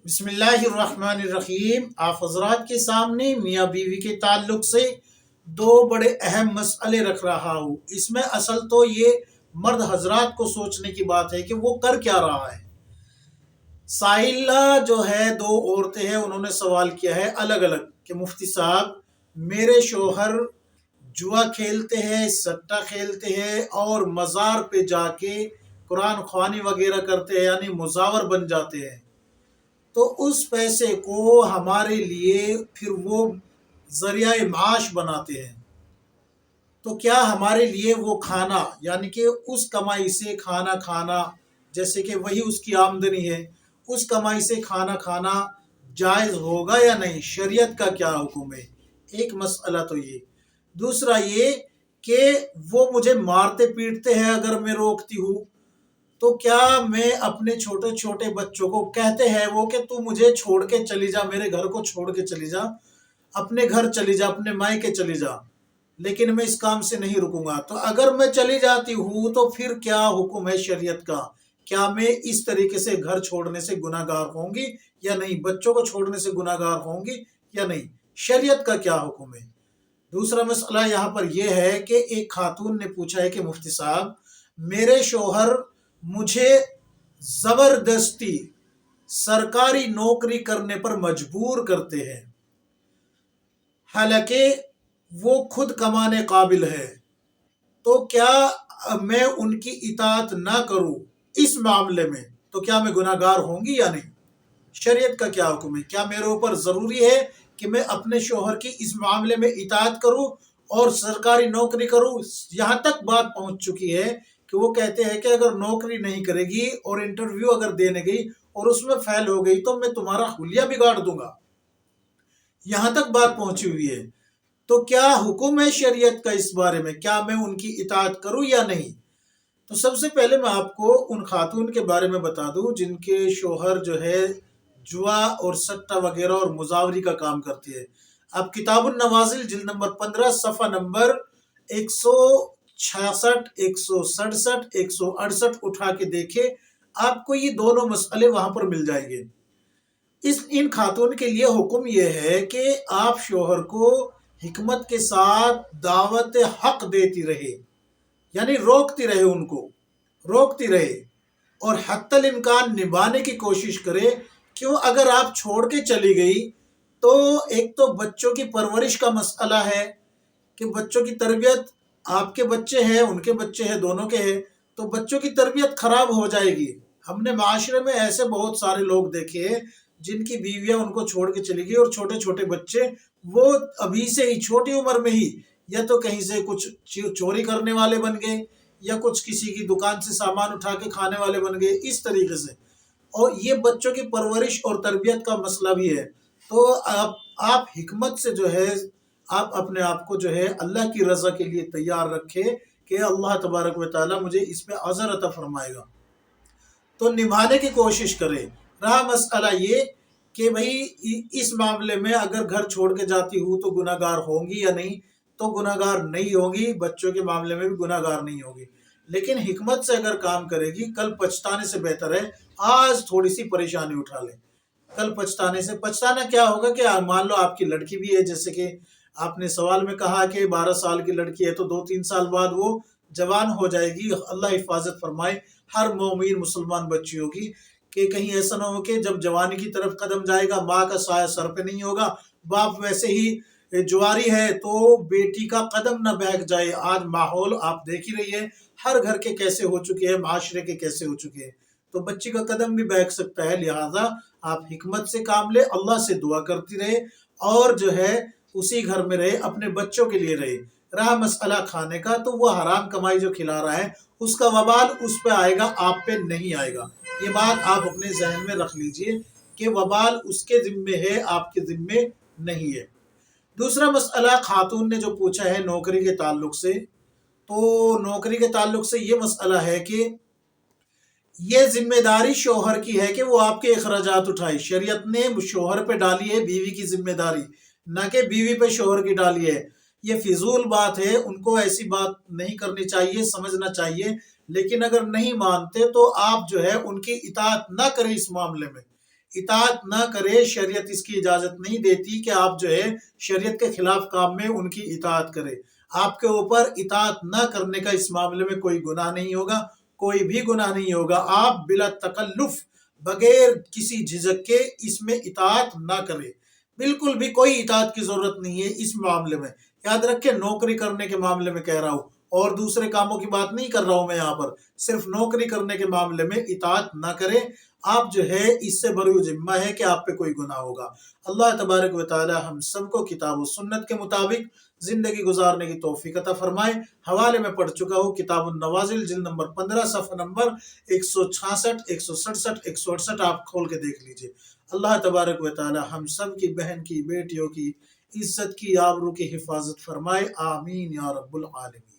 بسم اللہ الرحمن الرحیم۔ آپ حضرات کے سامنے میاں بیوی کے تعلق سے دو بڑے اہم مسئلے رکھ رہا ہوں۔ اس میں اصل تو یہ مرد حضرات کو سوچنے کی بات ہے کہ وہ کر کیا رہا ہے۔ سائلہ جو ہے، دو عورتیں ہیں، انہوں نے سوال کیا ہے الگ الگ کہ مفتی صاحب میرے شوہر جوا کھیلتے ہیں، سٹا کھیلتے ہیں اور مزار پہ جا کے قرآن خوانی وغیرہ کرتے ہیں، یعنی مزاور بن جاتے ہیں، تو اس پیسے کو ہمارے لیے پھر وہ ذریعہ معاش بناتے ہیں، تو کیا ہمارے لیے وہ کھانا، یعنی کہ اس کمائی سے کھانا کھانا، جیسے کہ وہی اس کی آمدنی ہے، اس کمائی سے کھانا کھانا جائز ہوگا یا نہیں؟ شریعت کا کیا حکم ہے؟ ایک مسئلہ تو یہ۔ دوسرا یہ کہ وہ مجھے مارتے پیٹتے ہیں اگر میں روکتی ہوں، تو کیا میں اپنے چھوٹے چھوٹے بچوں کو، کہتے ہیں وہ کہ تو مجھے چھوڑ کے چلی جا، میرے گھر کو چھوڑ کے چلی جا، اپنے گھر چلی جا، اپنے مائکے چلی جا، لیکن میں اس کام سے نہیں رکوں گا، تو اگر میں چلی جاتی ہوں تو پھر کیا حکم ہے شریعت کا؟ کیا میں اس طریقے سے گھر چھوڑنے سے گناہ گار ہوں گی یا نہیں؟ بچوں کو چھوڑنے سے گناہ گار ہوں گی یا نہیں؟ شریعت کا کیا حکم ہے؟ دوسرا مسئلہ یہاں پر یہ ہے کہ ایک خاتون نے پوچھا ہے کہ مفتی صاحب میرے شوہر مجھے زبردستی سرکاری نوکری کرنے پر مجبور کرتے ہیں، حالانکہ وہ خود کمانے قابل ہے، تو کیا میں ان کی اطاعت نہ کروں اس معاملے میں، تو کیا میں گناہ گار ہوں گی یا نہیں؟ شریعت کا کیا حکم ہے؟ کیا میرے اوپر ضروری ہے کہ میں اپنے شوہر کی اس معاملے میں اطاعت کروں اور سرکاری نوکری کروں؟ یہاں تک بات پہنچ چکی ہے کہ وہ کہتے ہیں کہ اگر نوکری نہیں کرے گی اور انٹرویو اگر دینے گئی اور اس میں فیل ہو گئی تو میں تمہارا حلیہ بگاڑ دوں گا، یہاں تک بات پہنچی ہوئی ہے۔ تو کیا حکم ہے شریعت کا اس بارے میں؟ کیا میں ان کی اطاعت کروں یا نہیں؟ تو سب سے پہلے میں آپ کو ان خاتون کے بارے میں بتا دوں جن کے شوہر جو ہے جوا اور سٹا وغیرہ اور مزاوری کا کام کرتی ہے۔ اب کتاب النوازل جلد نمبر 15 صفحہ نمبر 166، 167، 168 اٹھا کے دیکھے، آپ کو یہ دونوں مسئلے وہاں پر مل جائیں گے۔ ان خاتون کے لیے حکم یہ ہے کہ آپ شوہر کو حکمت کے ساتھ دعوت حق دیتی رہے، یعنی روکتی رہے، ان کو روکتی رہے اور حتی الامکان نبھانے کی کوشش کرے۔ کیوں؟ اگر آپ چھوڑ کے چلی گئی تو ایک تو بچوں کی پرورش کا مسئلہ ہے کہ بچوں کی تربیت، آپ کے بچے ہیں، ان کے بچے ہیں، دونوں کے ہیں، تو بچوں کی تربیت خراب ہو جائے گی۔ ہم نے معاشرے میں ایسے بہت سارے لوگ دیکھے ہیں جن کی بیویاں ان کو چھوڑ کے چلی گئی اور چھوٹے چھوٹے بچے وہ ابھی سے ہی چھوٹی عمر میں ہی یا تو کہیں سے کچھ چوری کرنے والے بن گئے یا کچھ کسی کی دکان سے سامان اٹھا کے کھانے والے بن گئے، اس طریقے سے۔ اور یہ بچوں کی پرورش اور تربیت کا مسئلہ بھی ہے۔ تو آپ حکمت سے جو ہے آپ اپنے آپ کو جو ہے اللہ کی رضا کے لیے تیار رکھے کہ اللہ تبارک و تعالیٰ مجھے اس پہ اجر عطا فرمائے گا، تو نبھانے کی کوشش کرے۔ رہا مسئلہ یہ کہ بھئی اس معاملے میں اگر گھر چھوڑ کے جاتی ہوں تو گناہ گار ہوں گی یا نہیں؟ تو گناہ گار نہیں ہوگی، بچوں کے معاملے میں بھی گناہ گار نہیں ہوگی، لیکن حکمت سے اگر کام کرے گی کل پچھتانے سے بہتر ہے آج تھوڑی سی پریشانی اٹھا لے۔ کل پچھتانے سے، پچھتانا کیا ہوگا کہ مان لو آپ کی لڑکی بھی ہے، جیسے کہ آپ نے سوال میں کہا کہ 12 سال کی لڑکی ہے تو 2-3 سال بعد وہ جوان ہو جائے گی، اللہ حفاظت فرمائے ہر مومن مسلمان بچیوں کی، کہ کہیں ایسا نہ ہو کہ جب جوانی کی طرف قدم جائے گا ماں کا سایہ سر پہ نہیں ہوگا، باپ ویسے ہی جواری ہے تو بیٹی کا قدم نہ بہک جائے۔ آج ماحول آپ دیکھ ہی رہی ہے، ہر گھر کے کیسے ہو چکے ہیں، معاشرے کے کیسے ہو چکے ہیں، تو بچی کا قدم بھی بہک سکتا ہے۔ لہٰذا آپ حکمت سے کام لے، اللہ سے دعا کرتی رہے اور جو ہے اسی گھر میں رہے، اپنے بچوں کے لیے رہے۔ رہا مسئلہ کھانے کا، تو وہ حرام کمائی جو کھلا رہا ہے اس کا وبال اس پہ آئے گا، آپ پہ نہیں آئے گا۔ یہ بات آپ اپنے ذہن میں رکھ لیجئے کہ وبال اس کے ذمے ہے، آپ کے ذمے نہیں ہے۔ دوسرا مسئلہ خاتون نے جو پوچھا ہے نوکری کے تعلق سے، تو نوکری کے تعلق سے یہ مسئلہ ہے کہ یہ ذمہ داری شوہر کی ہے کہ وہ آپ کے اخراجات اٹھائے۔ شریعت نے شوہر پہ ڈالی ہے بیوی کی ذمہ داری، نہ کہ بیوی پہ شوہر کی ڈالی ہے۔ یہ فضول بات ہے، ان کو ایسی بات نہیں کرنی چاہیے، سمجھنا چاہیے، لیکن اگر نہیں مانتے تو آپ جو ہے ان کی اطاعت نہ کریں اس معاملے میں۔ اطاعت نہ کرے، شریعت اس کی اجازت نہیں دیتی کہ آپ جو ہے شریعت کے خلاف کام میں ان کی اطاعت کرے۔ آپ کے اوپر اطاعت نہ کرنے کا اس معاملے میں کوئی گناہ نہیں ہوگا، کوئی بھی گناہ نہیں ہوگا۔ آپ بلا تکلف، بغیر کسی جھجک کے اس میں اطاعت نہ کرے، بالکل بھی کوئی اطاعت کی ضرورت نہیں ہے اس معاملے میں۔ یاد رکھیں، نوکری کرنے کے معاملے میں کہہ رہا ہوں، اور دوسرے کاموں کی بات نہیں کر رہا ہوں میں یہاں پر، صرف نوکری کرنے کے معاملے میں اطاعت نہ کریں۔ آپ جو ہے اس سے بری ذمہ ہے کہ آپ پہ کوئی گناہ ہوگا۔ اللہ تبارک و تعالی ہم سب کو کتاب و سنت کے مطابق زندگی گزارنے کی توفیق عطا فرمائے۔ حوالے میں پڑھ چکا ہوں کتاب النوازل جلد نمبر 15 صفحہ نمبر 166 167 168، آپ کھول کے دیکھ لیجئے۔ اللہ تبارک و تعالی ہم سب کی بہن کی، بیٹیوں کی عزت کی، آبرو کی حفاظت فرمائے، آمین یا رب العالمین۔